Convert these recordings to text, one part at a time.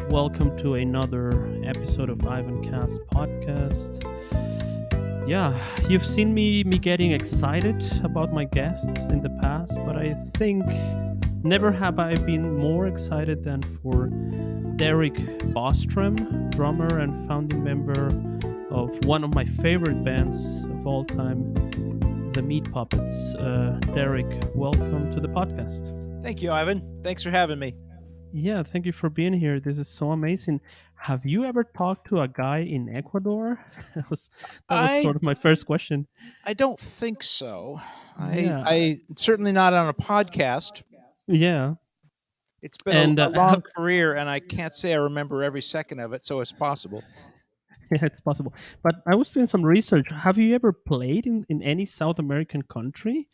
Welcome to another episode of Ivancast podcast. Yeah, you've seen me getting excited about my guests in the past, but I think never have I been more excited than for Derrick Bostrom, drummer and founding member of one of my favorite bands of all time, the Meat Puppets. Derrick, welcome to the podcast. Thank you, Ivan. Thanks for having me. Yeah, thank you for being here. This is so amazing. Have you ever talked to a guy in Ecuador? That was I sort of my first question. I don't think so. I Yeah, I certainly not on a podcast. yeah, It's been and a long career, and I can't say I remember every second of it. So it's possible. yeah, it's possible. But I was doing some research. Have you ever played in any South American country?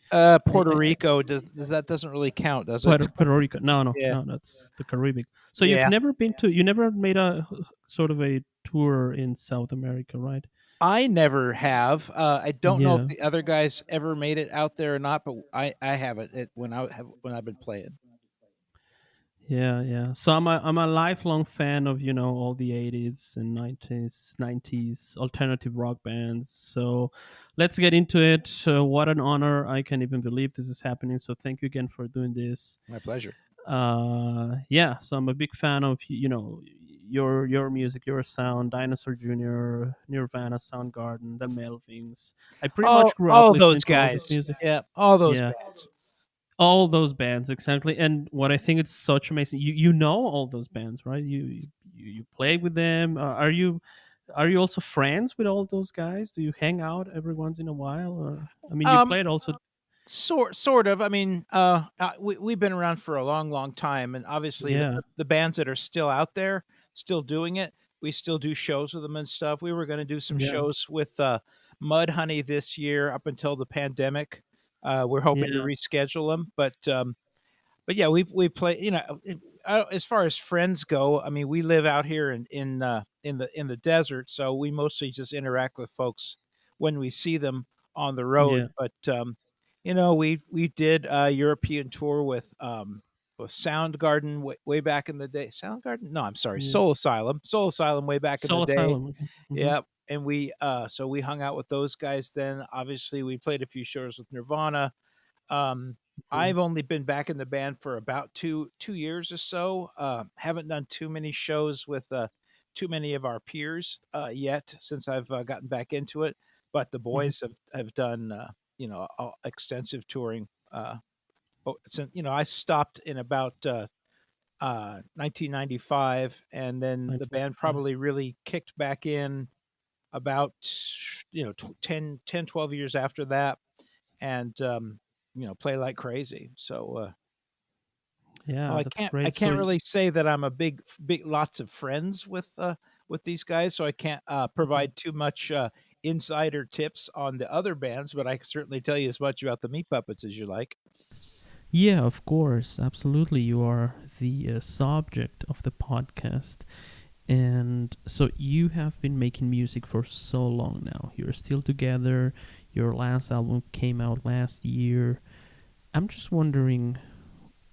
Puerto Rico does that doesn't really count, does it? Puerto Rico? No, no, Yeah, no. That's the Caribbean. So you've yeah. never been to, you never made a sort of a tour in South America, right? I never have. I don't know if Yeah. the other guys ever made it out there or not, but I haven't. When I've been playing. Yeah, yeah. So I'm a lifelong fan of all the 80s and 90s alternative rock bands. So let's get into it. What an honor! I can't even believe this is happening. So thank you again for doing this. My pleasure. Yeah. So I'm a big fan of your music, your sound, Dinosaur Jr., Nirvana, Soundgarden, the Melvins. I pretty much grew up All listening those to all this guys. music. Yeah, all those Yeah, bands. all those bands exactly. And what I think it's such amazing, you know all those bands, right? You play with them. Are you also friends with all those guys? Do you hang out every once in a while? Or I mean, you Um, played also. sort of. I mean, we've been around for a long, long time, and obviously Yeah, the bands that are still out there, still doing it, we still do shows with them and stuff. We were going to do some yeah, shows with Mudhoney this year up until the pandemic. We're hoping to yeah, reschedule them, but yeah, we play. As far as friends go, I mean, we live out here in the desert, so we mostly just interact with folks when we see them on the road. yeah, But we did a European tour with Soundgarden way back in the day. Soundgarden? No, I'm sorry, yeah. Soul Asylum way back in the Soul day. Asylum. Okay. Yeah, and we hung out with those guys. Then obviously we played a few shows with Nirvana. um, Hmm. I've only been back in the band for about two years or so. Haven't done too many shows with too many of our peers yet since I've gotten back into it. But the Hmm. boys have done extensive touring. Since I stopped in about 1995, and then the band 1995. probably really kicked back in about 10, 12 years after that, and play like crazy. So Yeah, that's I great. So can't really say that I'm a big lots of friends with these guys, so I can't mhm. provide too much insider tips on the other bands, but I can certainly tell you as much about the Meat Puppets as you like. Yeah, of course, absolutely. You are the subject of the podcast. And so you have been making music for so long now. You're still together. Your last album came out last year. I'm just wondering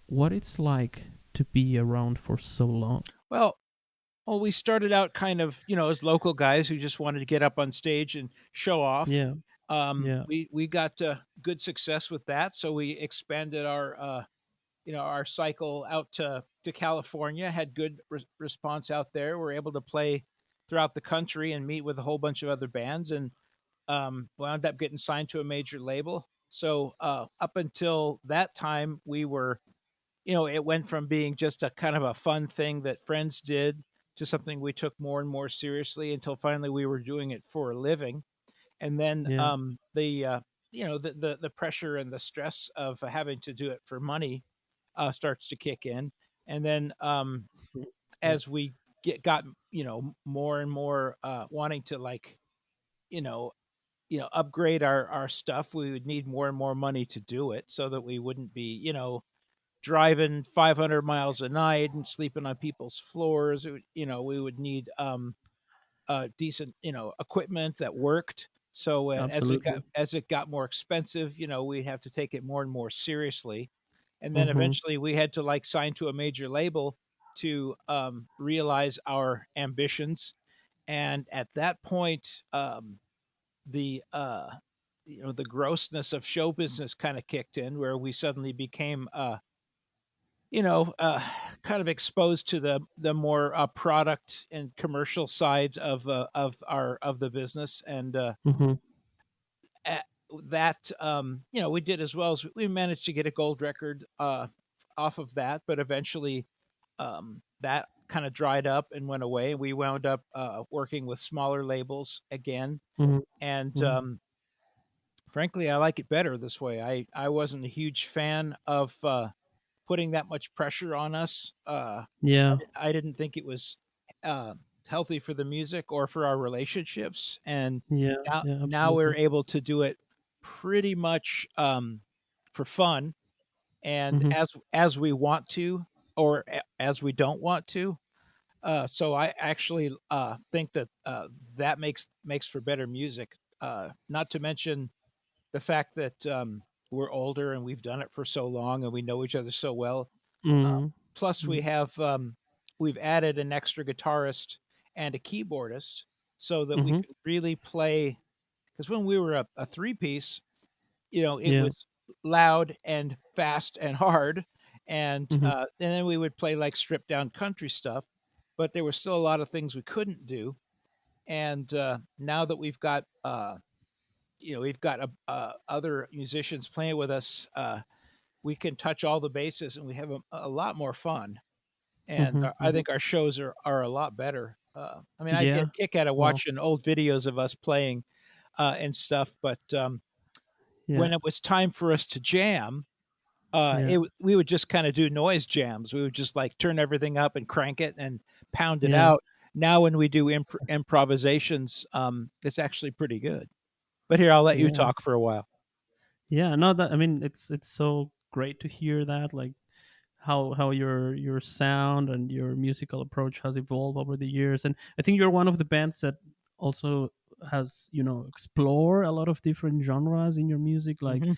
what it's like to be around for so long. Well, we started out kind of, as local guys who just wanted to get up on stage and show off. Yeah, yeah, We got good success with that, so we expanded our cycle out to California. Had good response out there. We're able to play throughout the country and meet with a whole bunch of other bands, and wound up getting signed to a major label. So up until that time, we were it went from being just a kind of a fun thing that friends did to something we took more and more seriously until finally we were doing it for a living. And then yeah, the pressure and the stress of having to do it for money starts to kick in. And then mhm, yeah, as we got more and more wanting to you know upgrade our stuff, we would need more and more money to do it so that we wouldn't be driving 500 miles a night and sleeping on people's floors. We would need decent equipment that worked. So absolutely. as it got more expensive, we have to take it more and more seriously. and then Mhm. eventually we had to like sign to a major label to realize our ambitions. And at that point, the the grossness of show business kind of kicked in, where we suddenly became you know uh, kind of exposed to the more product and commercial sides of the business. And Mhm. at that we did as well as we managed to get a gold record off of that, but eventually that kind of dried up and went away. We wound up working with smaller labels again, Mhm. and Mhm. frankly, I like it better this way. I wasn't a huge fan of putting that much pressure on us. Yeah. I didn't think it was uh, healthy for the music or for our relationships. And Yeah. Yeah. now we're Absolutely. able to do it pretty much for fun, and Mhm. as we want to, or as we don't want to. So I actually think that that makes for better music. Not to mention the fact that we're older and we've done it for so long and we know each other so well. Mhm. Plus, Mhm. we've added an extra guitarist and a keyboardist so that we Mhm. can really play. Because when we were a three piece, it Yeah. was loud and fast and hard, Mhm. and then we would play like stripped down country stuff, but there were still a lot of things we couldn't do. And now that we've got other musicians playing with us, we can touch all the bases and we have a lot more fun. And Mhm. I Mhm. think our shows are a lot better. I mean, I get Yeah. a kick out of Well. watching old videos of us playing and stuff, but Yeah. when it was time for us to jam, Yeah. we would just kind of do noise jams. We would just like turn everything up and crank it and pound it Yeah. out. Now, when we do improvisations, it's actually pretty good. But here, I'll let you Yeah. talk for a while. Yeah. No, that I mean, it's so great to hear that, like how your sound and your musical approach has evolved over the years. And I think you're one of the bands that also has explore a lot of different genres in your music. Like, Hmm.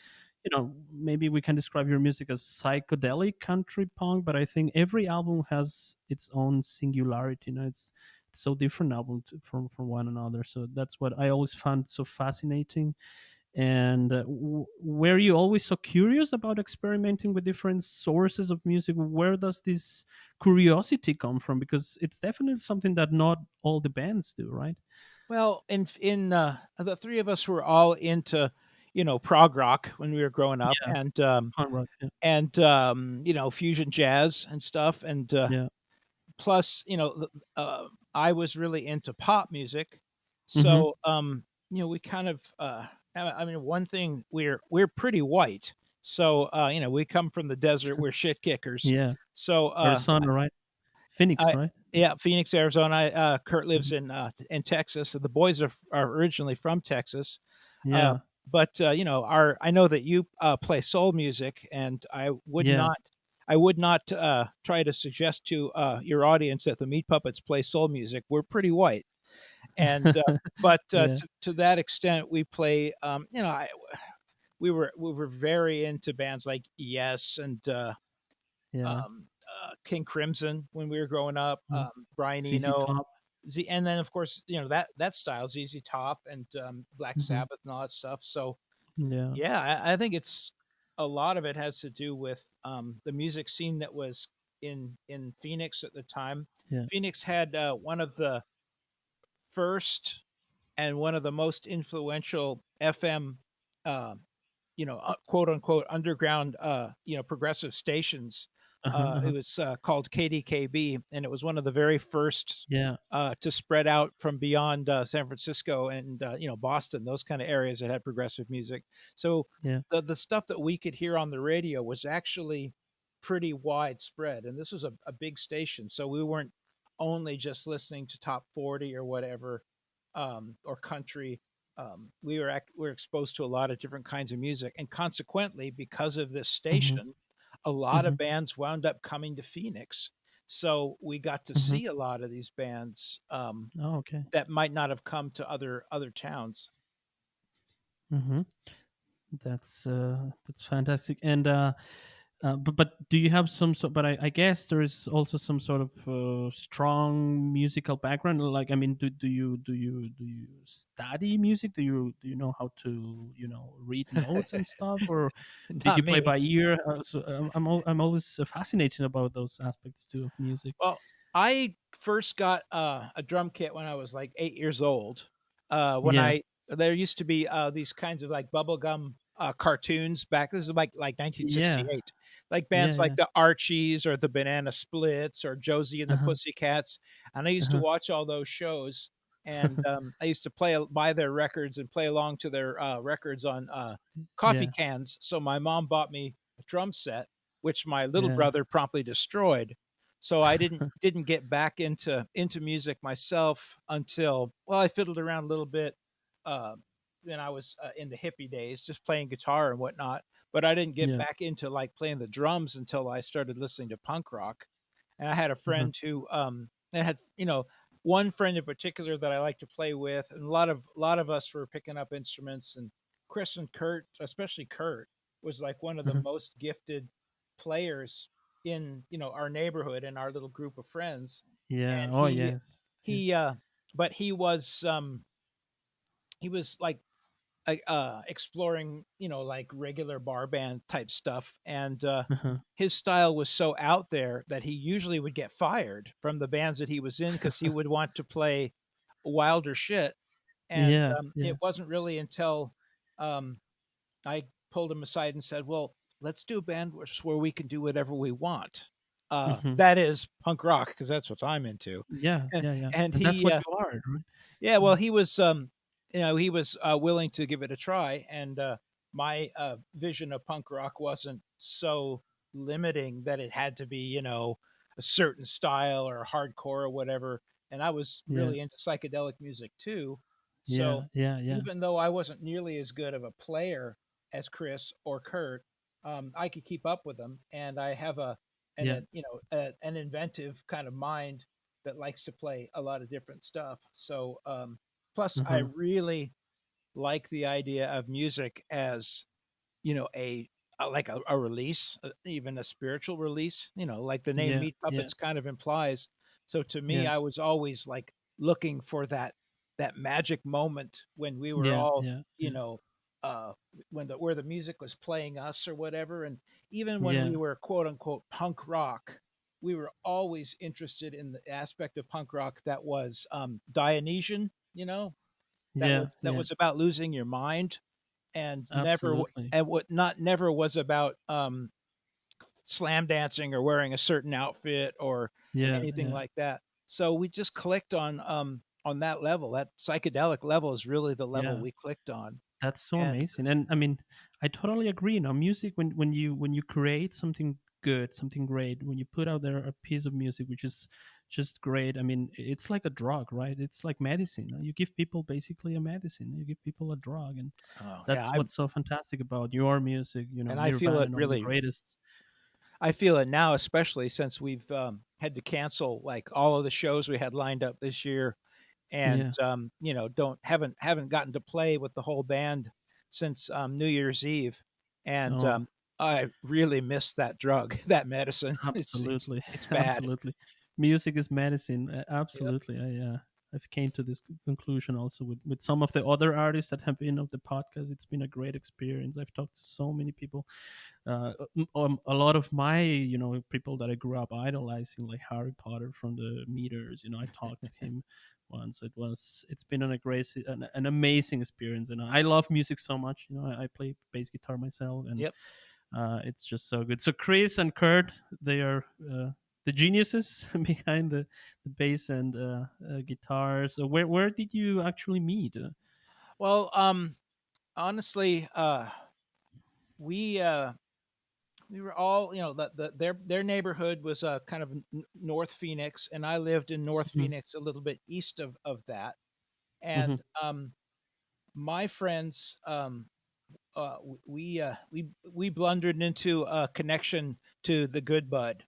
maybe we can describe your music as psychedelic country punk, but I think every album has its own singularity. It's so different album from one another. So that's what I always found so fascinating. And were you always so curious about experimenting with different sources of music? Where does this curiosity come from? Because it's definitely something that not all the bands do, right? Well, in the three of us were all into prog rock when we were growing up, Yeah, punk rock. Yeah, and fusion jazz and stuff, and yeah. plus I was really into pop music. Mm-hmm. So we kind of I mean, one thing, we're pretty white, so we come from the desert, we're shit kickers. Yeah, So Arizona, right? Phoenix, I right? yeah, Phoenix, Arizona. Kurt Mhm. lives in Texas. So the boys are originally from Texas. Uh, Yeah, but our I know that you play soul music, and yeah, I would not try to suggest to your audience that the Meat Puppets play soul music. We're pretty white, and but yeah, to that extent, we play. We were very into bands like Yes and yeah. King Crimson when we were growing up. Mm. Brian CC Eno, Top. and then of course that style, ZZ Top and Black Hmm. Sabbath and all that stuff. So Yeah, yeah, I think it's a lot of it has to do with the music scene that was in Phoenix at the time. yeah. Phoenix had one of the first and one of the most influential FM, uh, quote unquote underground, progressive stations. Uh-huh, It uh-huh. was called KDKB, and it was one of the very first Yeah, to spread out from beyond San Francisco and Boston, those kind of areas that had progressive music. So yeah. the stuff that we could hear on the radio was actually pretty widespread, and this was a big station, so we weren't only just listening to top 40 or whatever, or country. We were exposed to a lot of different kinds of music, and consequently, because of this Hmm. station, a lot Hmm. of bands wound up coming to Phoenix. So we got to Hmm. see a lot of these bands Oh, okay. that might not have come to other towns. Hmm. That's fantastic. And But do you have some sort? But I guess there is also some sort of strong musical background. Like, I mean, do you study music? Do you know how to read notes and stuff, or did Not you play me. by ear? I'm always fascinated about those aspects too of music. Well, I first got a drum kit when I was like 8 years old. When Yeah, I There used to be these kinds of like bubblegum cartoons back. This is like yeah, 1968, like yeah, bands like yeah. the Archies or the Banana Splits or Josie and Uh the huh. Pussycats, and I used to Uh watch all those shows. And I used to buy their records and play along to their records on coffee yeah, cans. So my mom bought me a drum set, which my little yeah. brother promptly destroyed. So I didn't get back into music myself until, well, I fiddled around a little bit uh, when I was in the hippie days, just playing guitar and whatnot. But I didn't get Yeah. back into like playing the drums until I started listening to punk rock. And I had a Uh-huh. friend who I had, one friend in particular that I like to play with, and a lot of us were picking up instruments. And Chris and Kurt, especially Kurt, was like one of the Uh-huh. most gifted players in our neighborhood and our little group of friends. Yeah. And Oh he yes. Yeah. he but he was like exploring, like regular bar band type stuff. And Uh-huh. his style was so out there that he usually would get fired from the bands that he was in because he would want to play wilder shit. And Yeah. Yeah. it wasn't really until um, I pulled him aside and said, "Well, let's do a band where we can do whatever we want. Hmm. That is punk rock because that's what I'm into." Yeah. Yeah. Yeah. And And that's he what you are, right? Yeah, well, Yeah. he was willing to give it a try. And my vision of punk rock wasn't so limiting that it had to be, a certain style or hardcore or whatever. And I was Yeah. really into psychedelic music too. So Yeah. Yeah. Yeah. even though I wasn't nearly as good of a player as Chris or Kurt, I could keep up with them. And I have Yeah. an inventive kind of mind that likes to play a lot of different stuff. So, plus, I Uh-huh. really like the idea of music as, like a release, even a spiritual release. Like the name Yeah. Meat Yeah. Puppets kind of implies. So to me, Yeah. I was always like looking for that magic moment when we were Yeah. all, Yeah. you know, uh, when where the music was playing us or whatever. And even when we Yeah. were quote unquote punk rock, we were always interested in the aspect of punk rock that was Dionysian. That Yeah. was that Yeah. was about losing your mind, and Absolutely. what not never was about slam dancing or wearing a certain outfit or Yeah. anything Yeah. like that. So we just clicked on that level. That psychedelic level is really the level Yeah. we clicked on. That's so And amazing. And I mean, I totally agree. Now, music, when you create something good, something great, when you put out there a piece of music which is just great, I mean, it's like a drug, right? It's like medicine. You give people basically a medicine. You give people a drug, and oh yeah, that's what's so fantastic about your music. I feel Nirvana it and all the really. greatest. I feel it now, especially since we've had to cancel like all of the shows we had lined up this year. And Yeah. don't haven't gotten to play with the whole band since New Year's Eve. And Oh, I really miss that drug, that medicine. absolutely, It's bad. absolutely. Music is medicine. Yep. Absolutely. I've came to this conclusion also with some of the other artists that have been of the podcast. It's been a great experience. I've talked to so many people. A lot of my people that I grew up idolizing, like Harry Potter from the Meters. I talked to him once. It's been an amazing experience, and I love music so much. I play bass guitar myself, and Yep. it's just so good. So Chris and Kurt, they are the geniuses behind the bass and guitars. So where did you actually meet? Well, honestly, we we were all, their neighborhood was kind of North Phoenix, and I lived in North Hmm. Phoenix, a little bit east of that. Hmm. And my friends, we blundered into a connection to the good bud.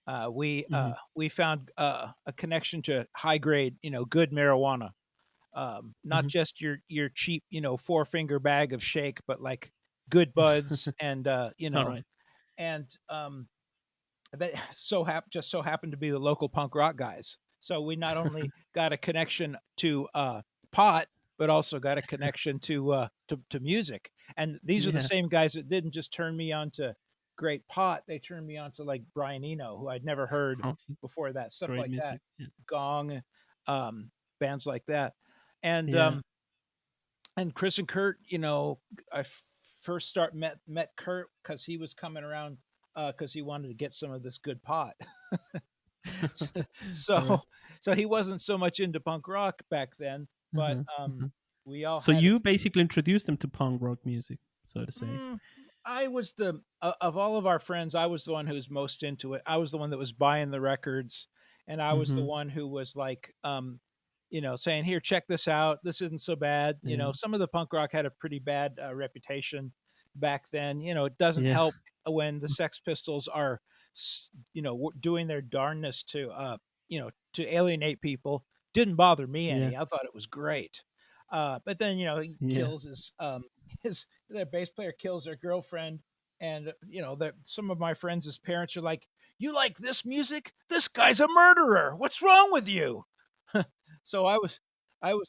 Hmm. We found a connection to high grade, good marijuana. Not Hmm. just your cheap, four finger bag of shake, but like good buds and All right. and that just so happened to be the local punk rock guys. So we not only got a connection to pot, but also got a connection to music. And these are the Yeah. same guys that didn't just turn me on to great pot; they turned me on to like Brian Eno, who I'd never heard Awesome. before that. Stuff Great like that, music. Yeah. Gong, um, bands like that, and Yeah. Chris and Kurt. I first start met Kurt because he was coming around because he wanted to get some of this good pot. All right. so so he wasn't so much into punk rock back then, but Uh-huh. Uh-huh. we all So had you basically introduced them to punk rock music, so to say. Mm, I was the of all of our friends, I was the one who was most into it. I was the one that was buying the records, and I was the Mm-hmm. one who was like, saying, "Here, check this out. This isn't so bad." Yeah. Some of the punk rock had a pretty bad reputation back then. It doesn't Yeah. help when the Sex Pistols are, doing their darnness to alienate people. Didn't bother me Yeah. any. I thought it was great. But then he Yeah. kills his their bass player kills their girlfriend, and that some of my friends' parents are like, "You like this music? This guy's a murderer. What's wrong with you?" So I was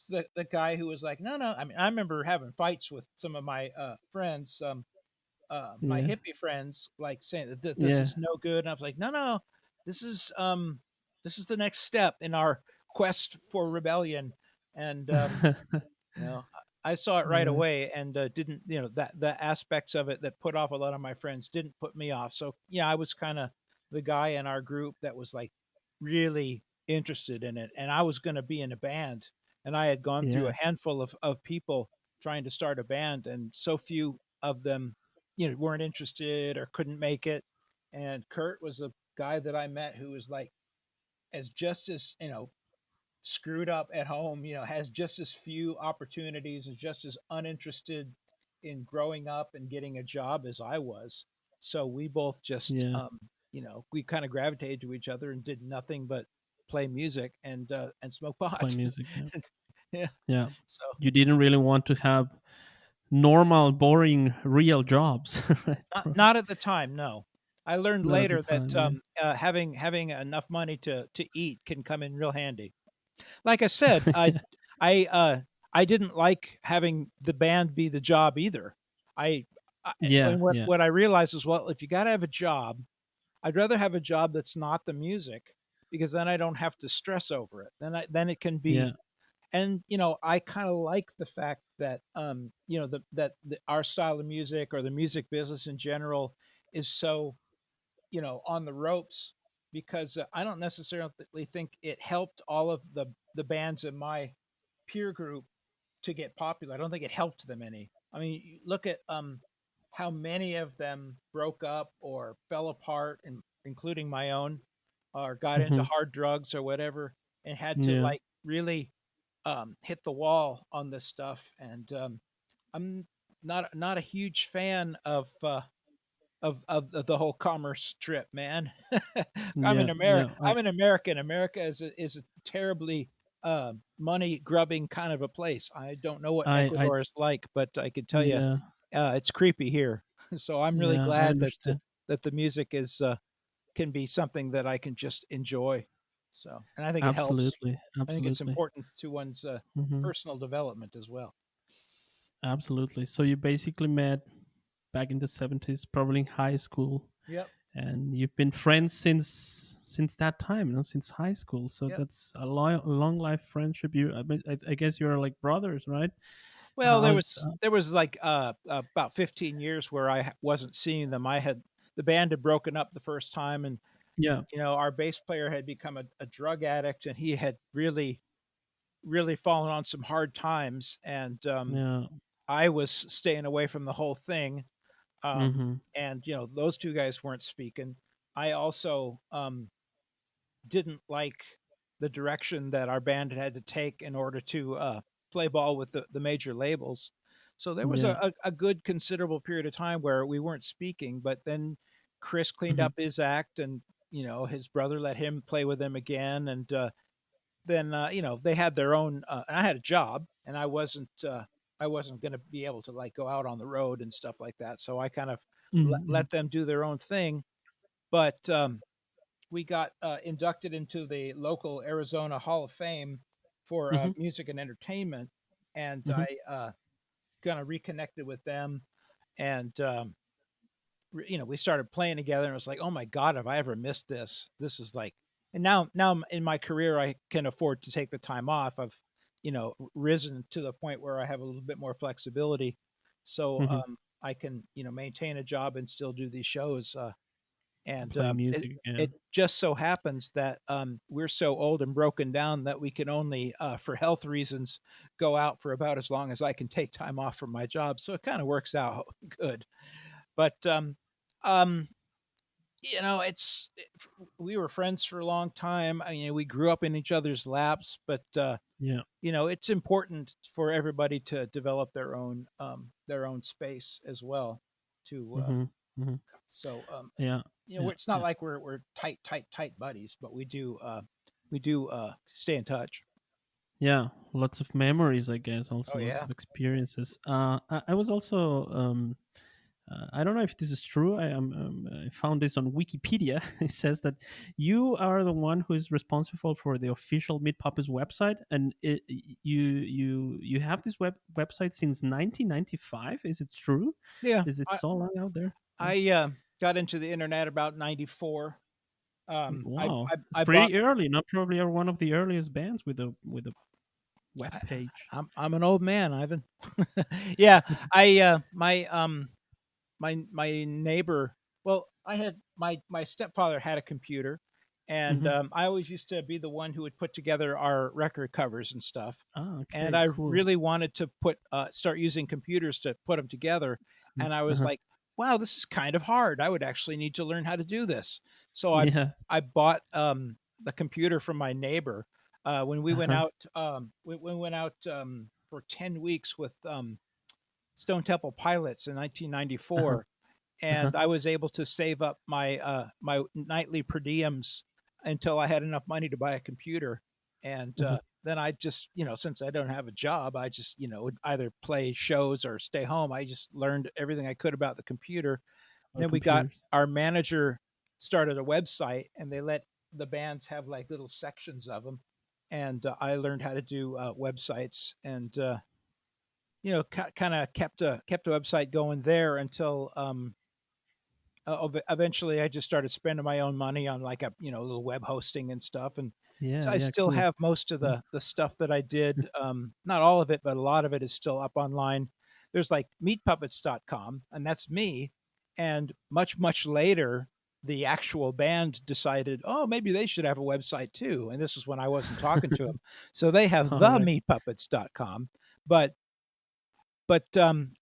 the guy who was like, "No, no." I mean, I remember having fights with some of my friends, my Yeah. hippie friends, like saying that this Yeah. is no good, and I was like, "No, no, this is um this is the next step in our quest for rebellion." And I saw it right Yeah. away, and didn't that the aspects of it that put off a lot of my friends didn't put me off. So yeah, I was kind of the guy in our group that was like really interested in it, and I was going to be in a band, and I had gone through Yeah. a handful of people trying to start a band, and so few of them weren't interested or couldn't make it. And Kurt was a guy that I met who was like as just as screwed up at home, has just as few opportunities, is just as uninterested in growing up and getting a job as I was. So we both just, Yeah. we kind of gravitated to each other and did nothing but play music and smoke Play pot. music. Yeah. Yeah. Yeah. So You didn't really want to have normal, boring, real jobs, right? not at the time, no. I learned Not at the later that time. Yeah. having enough money to eat can come in real handy. Like I said, I I didn't like having the band be the job either. I Yeah. and what Yeah. what I realized is, well, if you got to have a job, I'd rather have a job that's not the music, because then I don't have to stress over it. Then it can Yeah. be. And I kind of like the fact that our style of music, or the music business in general, is so on the ropes, because I don't necessarily think it helped all of the bands in my peer group to get popular. I don't think it helped them any. I mean, you look at how many of them broke up or fell apart, and including my own, or got into Hmm. hard drugs or whatever, and had to Yeah. like really hit the wall on this stuff. And I'm not a huge fan of the whole commerce trip, man. I'm an Yeah. American. Yeah. I'm an American. America is a terribly money grubbing kind of a place. I don't know what I. Ecuador is like, but I can tell you, Yeah. it's creepy here. So I'm really Yeah. I glad understand. that the music is can be something that I can just enjoy. So, and I think it helps. Absolutely. I think it's Absolutely. important to one's Hmm. personal development as well. Absolutely. So you basically met back in the 70s, probably in high school, Yep. and you've been friends since that time, since high school. So Yep. that's a long life friendship. I guess you're like brothers, right? Well, there How's was there was like about 15 years where wasn't seeing them. The band had broken up the first time, and yeah. our bass player had become a drug addict, and he had really fallen on some hard times, and Yeah. I was staying away from the whole thing. Mhm. And those two guys weren't speaking. I also didn't like the direction that our band had to take in order to play ball with the major labels. So there was Yeah. a good considerable period of time where we weren't speaking, but then Chris cleaned Mhm. up his act, and his brother let him play with him again. And then they had their own. And I had a job, and I wasn't going to be able to like go out on the road and stuff like that. So I kind of Mm-hmm. let them do their own thing. But we got inducted into the local Arizona Hall of Fame for Mm-hmm. music and entertainment, and Mm-hmm. I kind of reconnected with them, and we started playing together, and it was like, oh my god, have I ever missed this? This is like, and now in my career, I can afford to take the time off. I've risen to the point where I have a little bit more flexibility, so Mm-hmm. I can maintain a job and still do these shows. And Play it music it again. just so happens that we're so old and broken down that we can only, for health reasons, go out for about as long as I can take time off from my job. So it kind of works out good. But um, it's we were friends for a long time. We grew up in each other's laps, but Yeah. it's important for everybody to develop their own space as well. To Mm-hmm. Mm-hmm. so Yeah. Yeah. it's not Yeah. like we're tight buddies, but we do stay in touch. Yeah, lots of memories, I guess. Oh Also, lots yeah, of experiences. I was also. I don't know if this is true. I found this on Wikipedia. It says that you are the one who is responsible for the official Meat Puppets website, and you have this website since 1995. Is it true? yeah. Is it so long out there? Yeah. I got into the internet about '94. Wow, it's I bought. pretty early. Not probably are one of the earliest bands with a web I, page. I'm an old man, Ivan. Yeah, I my neighbor. Well, I had my stepfather had a computer, and Hmm. I always used to be the one who would put together our record covers and stuff. Ah, And okay, I cool. really wanted to start using computers to put them together. And I was Uh-huh. like, wow, this is kind of hard. I would actually need to learn how to do this. So Yeah. I bought the computer from my neighbor when we went Uh-huh. out. We went out for 10 weeks with Stone Temple Pilots in Uh-huh. 1994, Uh-huh. and I was able to save up my nightly per diems until I had enough money to buy a computer. And Uh-huh. then I just, since I don't have a job, I just, would either play shows or stay home. I just learned everything I could about the computer. Or Then we got computers. our manager started a website, and they let the bands have like little sections of them. And I learned how to do websites, and kind of kept a website going there until eventually I just started spending my own money on like a little web hosting and stuff. And so Yeah, I yeah, still cool. have most of Yeah. the stuff that I did. Not all of it, but a lot of it is still up online. There's like meatpuppets.com, and that's me. And much later, the actual band decided, oh, maybe they should have a website too. And this is when I wasn't talking to them. So they have All the right. meatpuppets.com. But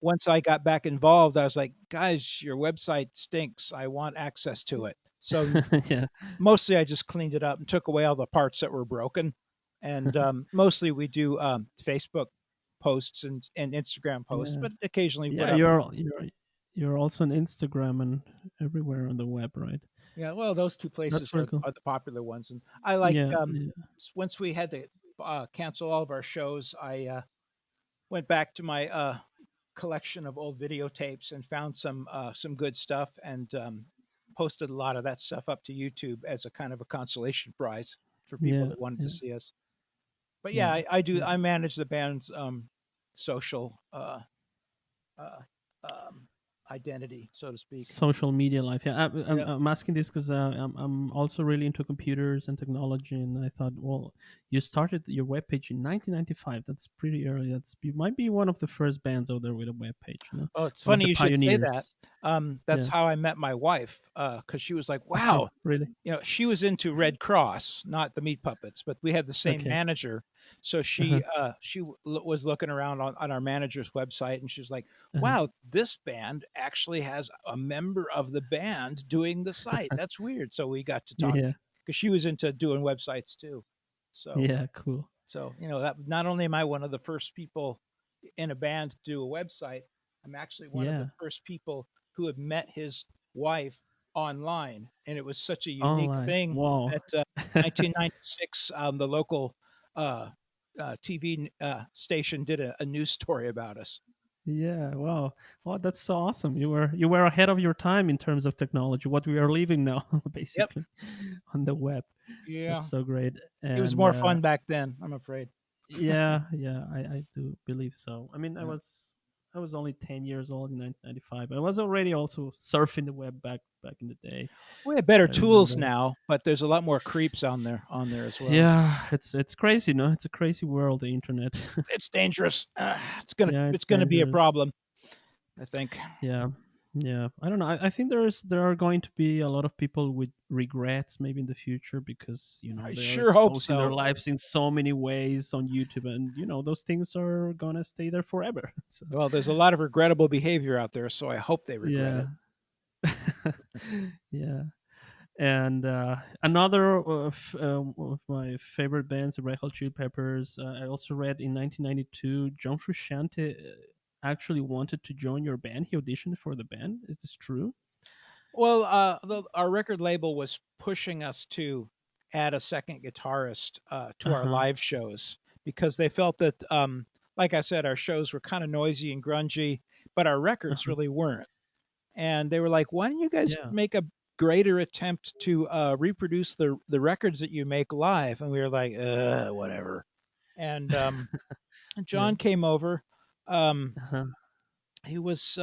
once I got back involved, I was like, guys, your website stinks. I want access to it. So Yeah. mostly I just cleaned it up and took away all the parts that were broken. And mostly we do Facebook posts and Instagram posts, Yeah. but occasionally put Yeah, up. you're also on Instagram and everywhere on the web, right? Yeah, well, those two That's places very cool. are the popular ones. And I like, Yeah, yeah. once we had to cancel all of our shows, I went back to my collection of old videotapes and found some good stuff, and posted a lot of that stuff up to YouTube as a kind of a consolation prize for people Yeah, that wanted to yeah, see us. But yeah, yeah. I do. Yeah. I manage the band's social uh, um, identity, so to speak. Social media life. Yeah, Yeah. I'm asking this because I'm also really into computers and technology, and I thought, well, you started your webpage in 1995. That's pretty early. You might be one of the first bands out there with a webpage. Oh, it's One of funny the you should say that. pioneers. That's Yeah. how I met my wife, because she was like, Oh, "Wow." really? She was into Red Cross, not the Meat Puppets, but we had the same Okay. manager. So Uh-huh. was looking around on our manager's website, and she's like, Uh-huh. "Wow, this band actually has a member of the band doing the site. That's weird." So we got to talk Yeah. because she was into doing websites too. So Yeah. Cool. that not only am I one of the first people in a band to do a website, I'm actually one of the Yeah. first people who have met his wife online, and it was such a unique Online. thing Wow. that 1996, the local TV station did a news story about us. Yeah, wow. Oh, that's so awesome. You were ahead of your time in terms of technology. What we are living now, Yep. basically, on the web. That's Yeah. so great. It was And more fun back then, I'm afraid. yeah, yeah, I do believe so. I mean, I Yeah. was I was only 10 years old in 1995. I was already also surfing the web back in the day. We have better I tools remember. now, but there's a lot more creeps on there as well. Yeah, it's crazy, no? It's a crazy world, the internet. It's dangerous. Yeah, It's it's gonna be a dangerous. problem, I think. Yeah, yeah. I don't know. I think there are going to be a lot of people with regrets maybe in the future because I they are sure hope exposing their so. lives in so many ways on YouTube, and those things are gonna stay there forever. So Well, there's a lot of regrettable behavior out there, so I hope they regret yeah, it. yeah. And another of my favorite bands, the Red Hot Chili Peppers. I also read in 1992, John Frusciante actually wanted to join your band. He auditioned for the band. Is this true? Well, our record label was pushing us to add a second guitarist to Uh our huh. live shows because they felt that, like I said, our shows were kind of noisy and grungy, but our Uh records huh. really weren't. And they were like, "Why don't you guys Yeah. make a greater attempt to reproduce the records that you make live?" And we were like, whatever." And Yeah. John came over. Um, Uh huh. he was,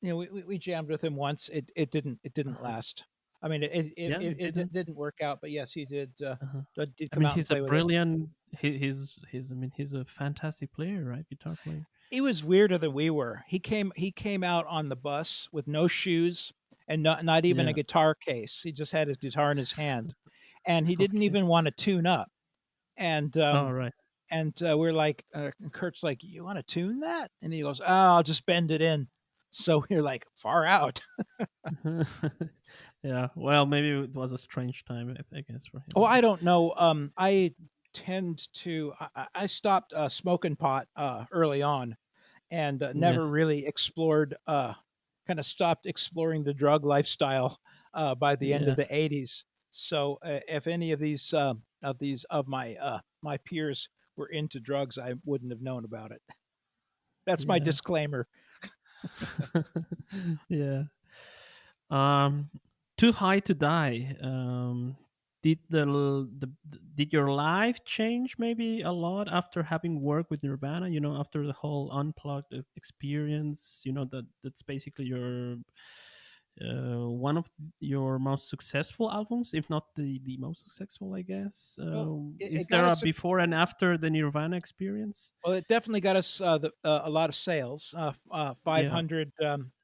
we jammed with him once. It didn't Uh-huh. last. I mean, Yeah. It didn't. didn't work out. But yes, he did. Uh-huh. Did I come mean, out and he's a play with us. brilliant. He's. I mean, he's a fantastic player, right? Guitar player. He was weirder than we were. He came out on the bus with no shoes and not even a Yeah. guitar case. He just had his guitar in his hand, and he didn't Okay. even want to tune up. And All right. we're like, Kurt's like, "You want to tune that?" And he goes, "Oh, I'll just bend it in." So we're like, far out. Yeah. Well, maybe it was a strange time, I guess, for Oh, him. I don't know. I tend to. I stopped smoking pot early on, and Yeah. never really explored. Kind of stopped exploring the drug lifestyle by the end of Yeah. the '80s. So if any of these of my peers were into drugs, I wouldn't have known about it. That's my Yeah. disclaimer. Yeah. Um, Too High to Die. Did did your life change maybe a lot after having worked with Nirvana? After the whole unplugged experience. That's basically your one of your most successful albums, if not the most successful, I guess. Well, Is it got there a us. before and after the Nirvana experience? Well, it definitely got us a lot of sales. Yeah.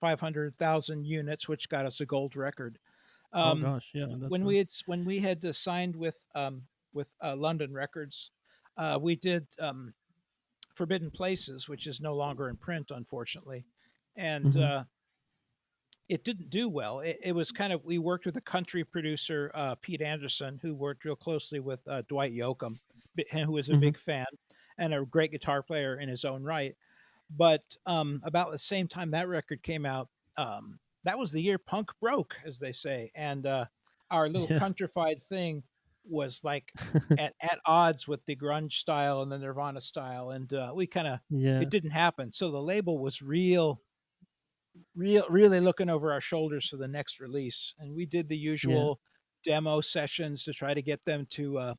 500,000 units, which got us a gold record. Oh Um, gosh, yeah, that's when a. we had signed with London Records, we did Forbidden Places, which is no longer in print, unfortunately, and Mhm. it didn't do well. It was kind of we worked with a country producer, Pete Anderson, who worked real closely with Dwight Yoakam, who was a Mhm. big fan and a great guitar player in his own right. But about the same time that record came out, that was the year punk broke, as they say, and our little Yeah. countrified thing was like at odds with the grunge style and the Nirvana style, and we kind of it Yeah. didn't happen. So the label was really looking over our shoulders for the next release, and we did the Yeah. usual demo sessions to try to get them to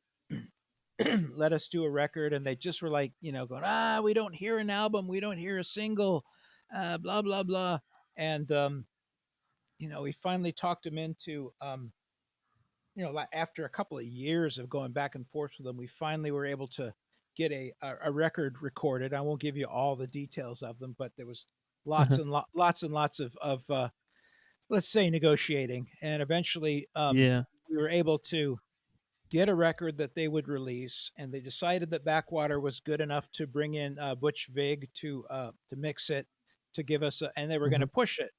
let us do a record, and they just were like, going, we don't hear an album, we don't hear a single, blah blah blah. And we finally talked them into, after a couple of years of going back and forth with them, we finally were able to get a record recorded. I won't give you all the details of them, but there was lots Uh-huh. and lots and lots of let's say negotiating, and eventually Yeah. we were able to get a record that they would release, and they decided that Backwater was good enough to bring in Butch Vig to mix it, to give us, and they were going to Mhm. push it.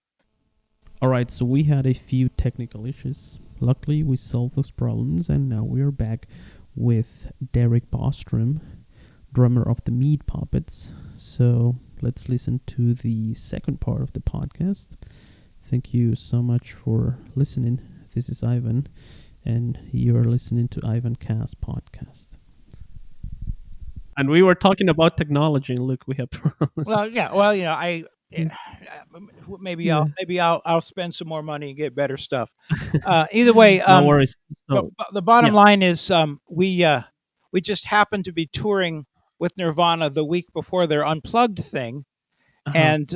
All right, so we had a few technical issues. Luckily, we solved those problems, and now we are back with Derrick Bostrom, drummer of the Meat Puppets. So let's listen to the second part of the podcast. Thank you so much for listening. This is Ivan, and you are listening to Ivancast podcast. And we were talking about technology, and look, we have problems. Well, yeah. Well, eh, Mm. Yeah. maybe I'll spend some more money and get better stuff. Either way, No worries. but, So, but the bottom yeah. line is we just happened to be touring with Nirvana the week before their unplugged thing, Uh-huh. and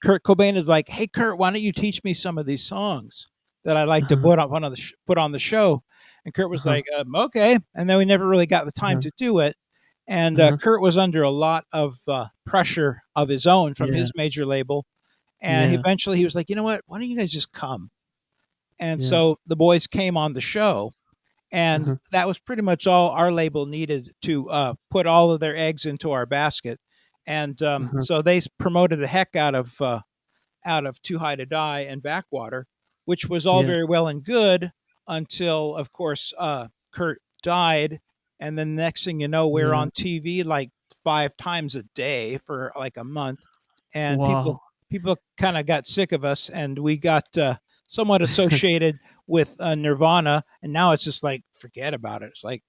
Kurt Cobain is like, "Hey, Kurt, why don't you teach me some of these songs that I like to Uh-huh. put on the show?" And Kurt was Uh-huh. like, "Okay," and then we never really got the time Uh-huh. to do it. And Uh-huh. Kurt was under a lot of pressure of his own from Yeah. his major label, and Yeah. eventually he was like, "You know what? Why don't you guys just come?" And Yeah. so the boys came on the show, and Uh-huh. that was pretty much all our label needed to put all of their eggs into our basket. And Uh-huh. so they promoted the heck out of Too High to Die and Backwater, which was all Yeah. very well and good until, of course, Kurt died. And then the next thing you know, we're Yeah. on TV like 5 times a day for like a month, and Wow. people kind of got sick of us, and we got somewhat associated with Nirvana, and now it's just like forget about it. It's like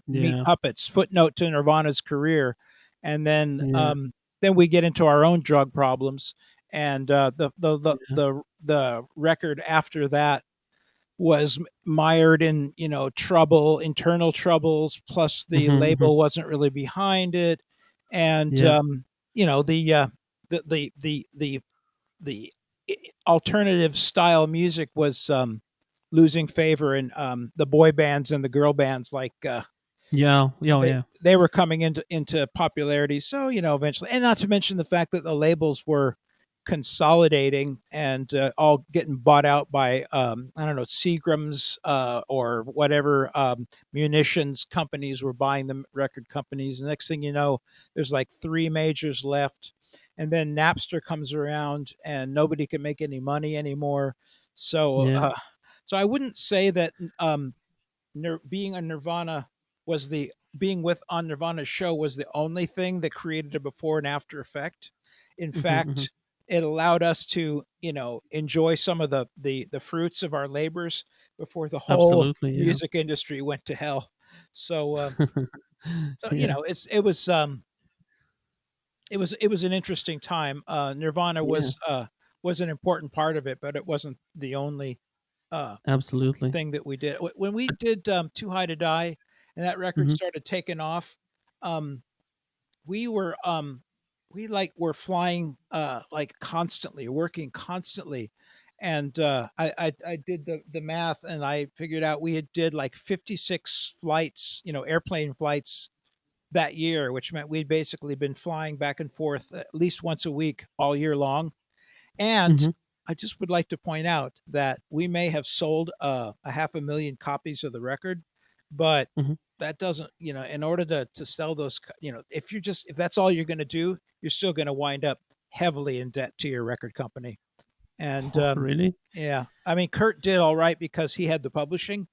meat Yeah. puppets. Footnote to Nirvana's career, and Yeah. then we get into our own drug problems, and Yeah. the record after that was mired in internal troubles. Plus, the Mhm. Mhm. label wasn't really behind it, and Yeah. the the the the the alternative style music was losing favor, and the boy bands and the girl bands like Yeah. Yeah. Oh, they yeah. they were coming into popularity. So eventually, and not to mention the fact that the labels were consolidating and all getting bought out by I don't know, Seagram's or whatever munitions companies were buying the record companies. The next thing you know, there's like three majors left, and then Napster comes around and nobody can make any money anymore. So Yeah. so I wouldn't say that being on Nirvana was the being with on Nirvana's show was the only thing that created a before and after effect. In Mhm. Mhm. fact, it allowed us to, enjoy some of the fruits of our labors before the whole Absolutely. Yeah. music industry went to hell. So, Yeah. it was an interesting time. Nirvana Yeah. was an important part of it, but it wasn't the only uh, Absolutely. thing that we did. When we did Too High to Die, and that record Mhm. started taking off, um, we were we like were flying like constantly, working constantly. And I did the math, and I figured out we had did like 56 flights, airplane flights that year, which meant we'd basically been flying back and forth at least once a week all year long. And Mhm. I just would like to point out that we may have sold a 500,000 copies of the record, but Mhm. that doesn't, in order to sell those, if that's all you're going to do, you're still going to wind up heavily in debt to your record company. And Oh, really? yeah, I mean, Kurt did all right because he had the publishing.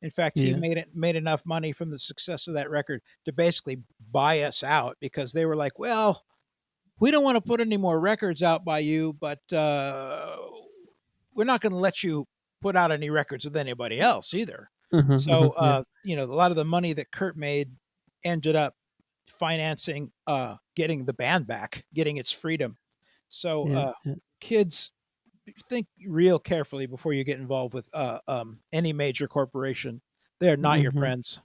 In fact, he Yeah. made enough money from the success of that record to basically buy us out, because they were like, well, we don't want to put any more records out by you, but we're not going to let you put out any records with anybody else either. Mhm. So, Mhm. Yeah. a lot of the money that Kurt made ended up financing getting the band back, getting its freedom. So, Yeah. Yeah. kids, think real carefully before you get involved with any major corporation. They're not your Mhm. friends.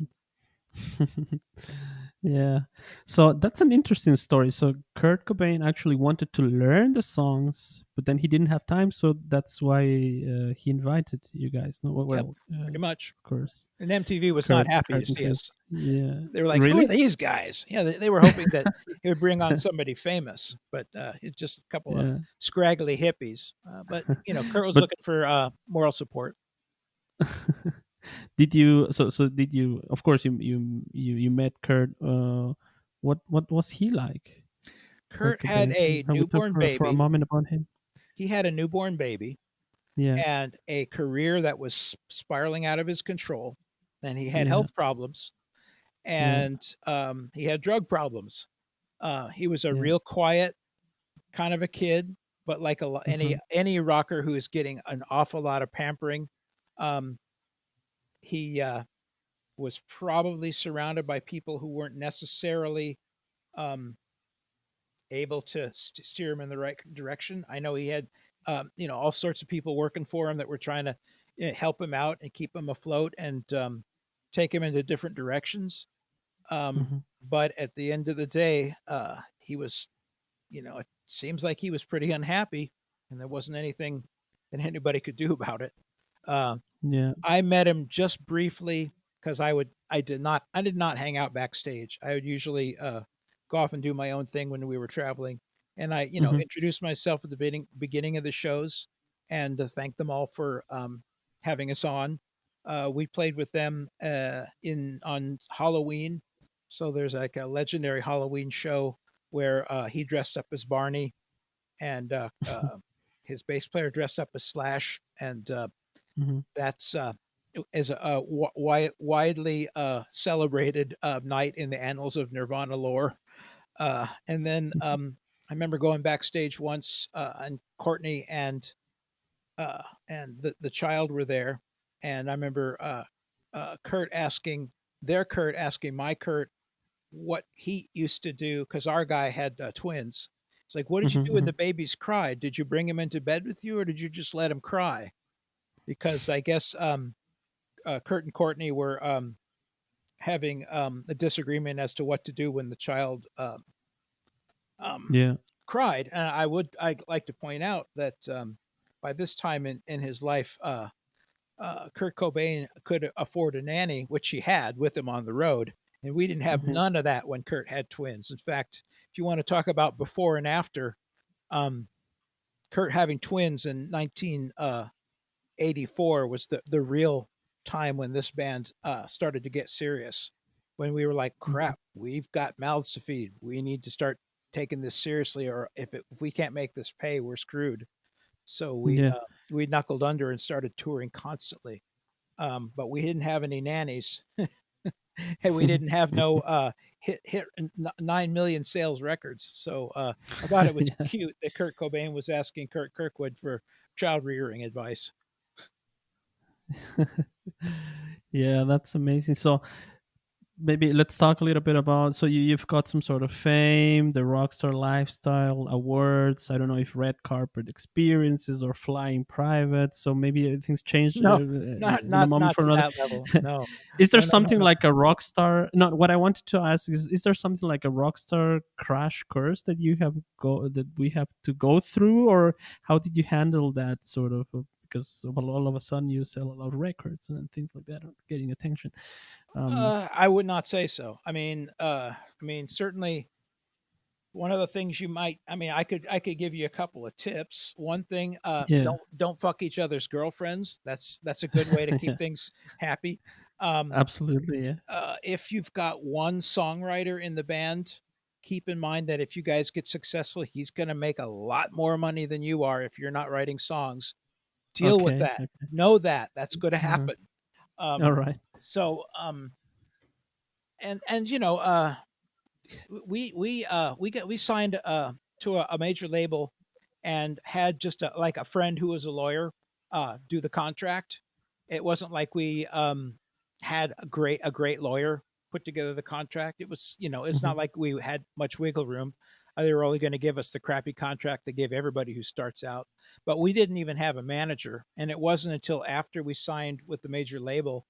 Yeah. So that's an interesting story. So Kurt Cobain actually wanted to learn the songs, but then he didn't have time, so that's why he invited you guys. No, Yep, well, pretty much. of course, And MTV was not Kurt, happy to Kurt see us. insist. Yeah. They were like, "Who are Really? these guys?" Yeah, they were hoping that he would bring on somebody famous, but it's just a couple of Yeah. scraggly hippies. But Kurt was But looking for moral support. did you? So did you? Of course, you met Kurt. What was he like? Kurt Kurt had Cobain. a Can we talk newborn for a baby. moment about him? He had a newborn baby Yeah. and a career that was spiraling out of his control. And he had Yeah. health problems, Yeah. and he had drug problems. He was a Yeah. real quiet kind of a kid, but like Mhm. any rocker who is getting an awful lot of pampering, um, he was probably surrounded by people who weren't necessarily um, able to steer him in the right direction. I know he had, all sorts of people working for him that were trying to help him out and keep him afloat and take him into different directions. Hmm. But at the end of the day, he was, it seems like he was pretty unhappy, and there wasn't anything that anybody could do about it. Uh, Yeah. I met him just briefly because I did not hang out backstage. I would usually go off and do my own thing when we were traveling, and I Hmm. introduced myself at the beginning of the shows and to thank them all for having us on. We played with them in on Halloween, so there's like a legendary Halloween show where he dressed up as Barney and his bass player dressed up as Slash, and Hmm. that's is a widely celebrated night in the annals of Nirvana lore. And then I remember going backstage once, and Courtney and the child were there, and I remember Kurt asking my Kurt what he used to do because our guy had twins. It's like, what did you do when Hmm. the babies cried? Did you bring him into bed with you, or did you just let him cry? Because I guess Kurt and Courtney were having a disagreement as to what to do when the child um, Yeah. cried. And I'd like to point out that by this time in his life, Kurt Cobain could afford a nanny, which he had with him on the road. And we didn't have Hmm. none of that when Kurt had twins. In fact, if you want to talk about before and after, um, Kurt having twins in 1984 was the real time when this band started to get serious. When we were like, Hmm. crap, we've got mouths to feed. We need to start taking this seriously, or if we can't make this pay, we're screwed. So Yeah. we knuckled under and started touring constantly. But we didn't have any nannies, and we didn't have no hit 9 million sales records. So I thought it was Yeah. cute that Kurt Cobain was asking Kurt Kirkwood for child rearing advice. Yeah, that's amazing. So maybe let's talk a little bit about, so you've got some sort of fame, the rockstar lifestyle awards. I don't know if red carpet experiences or flying private. So maybe things changed No, in a moment not for to another. that level. No, Is there no, something no. like a rock star? No, what I wanted to ask is there something like a rock star crash course that you have go that we have to go through, or how did you handle that sort of? Because all of a sudden you sell a lot of records and things like that are getting attention. Um, I would not say so. I mean, certainly one of the things you might. I mean, I could give you a couple of tips. One thing, yeah, don't fuck each other's girlfriends. That's a good way to keep yeah, things happy. Um, absolutely, yeah. if you've got one songwriter in the band, keep in mind that if you guys get successful, he's going to make a lot more money than you are if you're not writing songs. Deal with Okay, that. okay, Know that that's going to uh-huh. happen. All Um, right. so and we signed to a major label and had just like a friend who was a lawyer do the contract. It wasn't like we had a great lawyer put together the contract. It was, it's Hmm. not like we had much wiggle room. They were only going to give us the crappy contract they give everybody who starts out. But we didn't even have a manager, and it wasn't until after we signed with the major label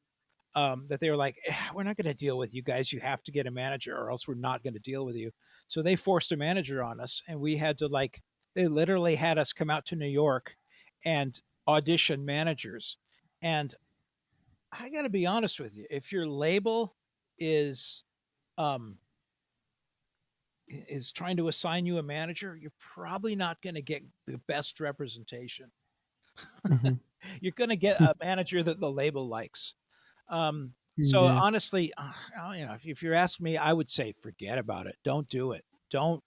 that they were like, we're not going to deal with you guys. You have to get a manager, or else we're not going to deal with you. So they forced a manager on us, and we had to like, they literally had us come out to New York and audition managers. And I got to be honest with you, if your label is um, is trying to assign you a manager, you're probably not going to get the best representation. Hmm. You're going to get a manager that the label likes. So Yeah. honestly, if you're asking me, I would say forget about it. Don't do it. Don't.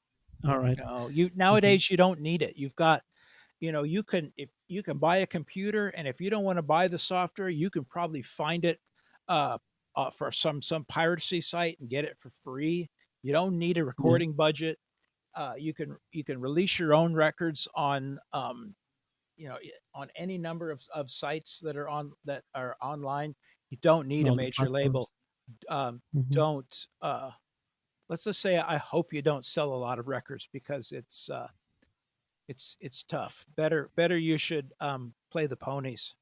All right. You Hmm. nowadays you don't need it. You've got, you can if you can buy a computer, and if you don't want to buy the software, you can probably find it uh, for some piracy site and get it for free. You don't need a Yeah. recording budget. You can release your own records on on any number of sites that are online. You don't need a All the major label. platforms. Hmm. don't let's just say I hope you don't sell a lot of records because it's tough. Better you should play the ponies.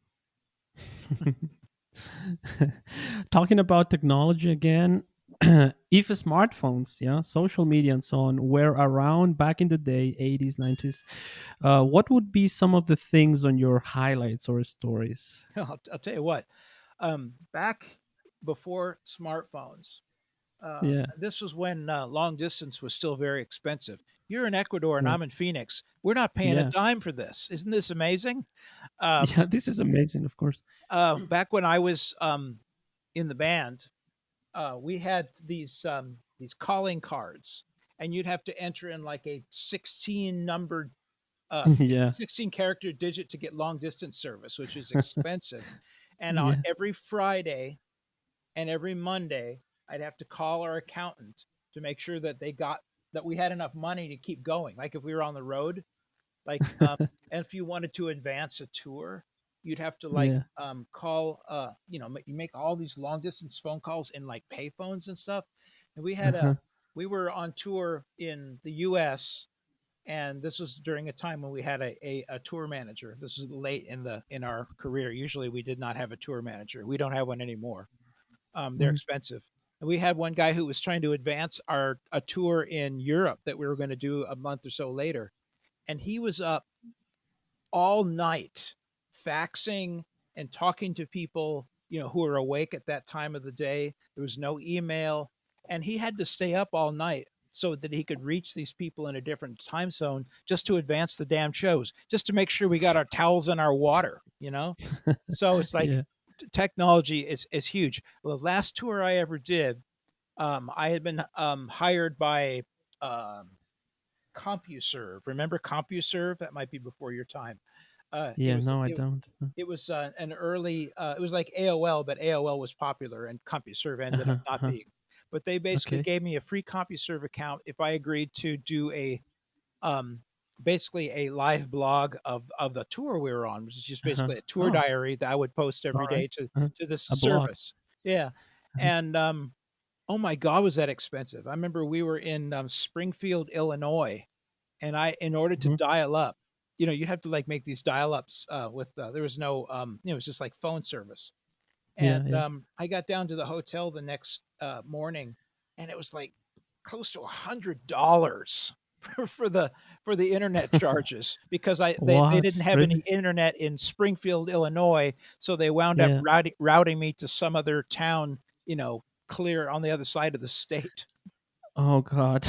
Talking about technology again, if smartphones, yeah, social media and so on were around back in the day, 80s, 90s, what would be some of the things on your highlights or stories? I'll tell you what. Back before smartphones, Yeah, this was when long distance was still very expensive. You're in Ecuador and yeah, I'm in Phoenix. We're not paying a yeah. dime for this. Isn't this amazing? Um, Yeah, this is amazing, of course. Back when I was in the band, we had these calling cards, and you'd have to enter in like a 16 numbered Yeah, 16 character digit to get long distance service, which is expensive. And on yeah. every Friday and every Monday, I'd have to call our accountant to make sure that they got that we had enough money to keep going. Like if we were on the road, like and if you wanted to advance a tour, you'd have to like Yeah. call you make all these long distance phone calls in like payphones and stuff. And Uh-huh. we were on tour in the US, and this was during a time when we had a tour manager. This was late in our career. Usually we did not have a tour manager. We don't have one anymore. They're Mhm. expensive. And we had one guy who was trying to advance our a tour in Europe that we were going to do a month or so later, and he was up all night faxing and talking to people, who were awake at that time of the day. There was no email, and he had to stay up all night so that he could reach these people in a different time zone just to advance the damn shows, just to make sure we got our towels and our water. So it's like Yeah. technology is huge. Well, the last tour I ever did, I had been hired by um, CompuServe. Remember CompuServe? That might be before your time. Uh, it Yeah, was no, I it, don't. it was an early. It was like AOL, but AOL was popular, and CompuServe ended up Uh-huh, not uh-huh. being. But they basically Okay. gave me a free CompuServe account if I agreed to do a um, basically a live blog of the tour we were on, which is just Uh-huh. basically a tour Oh, diary that I would post every alright. day to Uh-huh. this A blog. service. Yeah, Uh-huh. and oh my God, was that expensive? I remember we were in Springfield, Illinois, and in order to Mhm. dial up, you have to like make these dial ups with there was no it was just like phone service. And Yeah, yeah. I got down to the hotel the next morning, and it was like close to $100 for the internet charges because they What? didn't have any Really? internet in Springfield, Illinois, so they wound up Yeah. routing me to some other town, clear on the other side of the state. Oh god.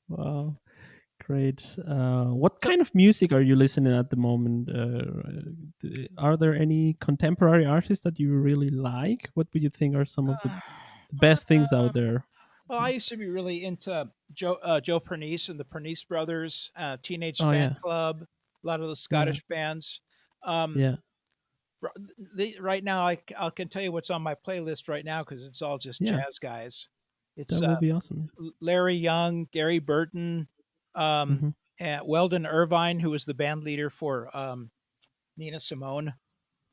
Wow, great. What So kind of music are you listening at the moment? Are there any contemporary artists that you really like? What would you think are some of the uh, best things out um, there? well, I used to be really into Joe Pernice and the Pernice Brothers, Teenage Oh Fan yeah. Club, a lot of the Yeah. Scottish bands. Um, Yeah. right now, I can tell you what's on my playlist right now because it's all just Yeah. jazz guys. It's That will be awesome. Larry Young, Gary Burton, um, Mhm. and Weldon Irvine, who was the band leader for Nina Simone.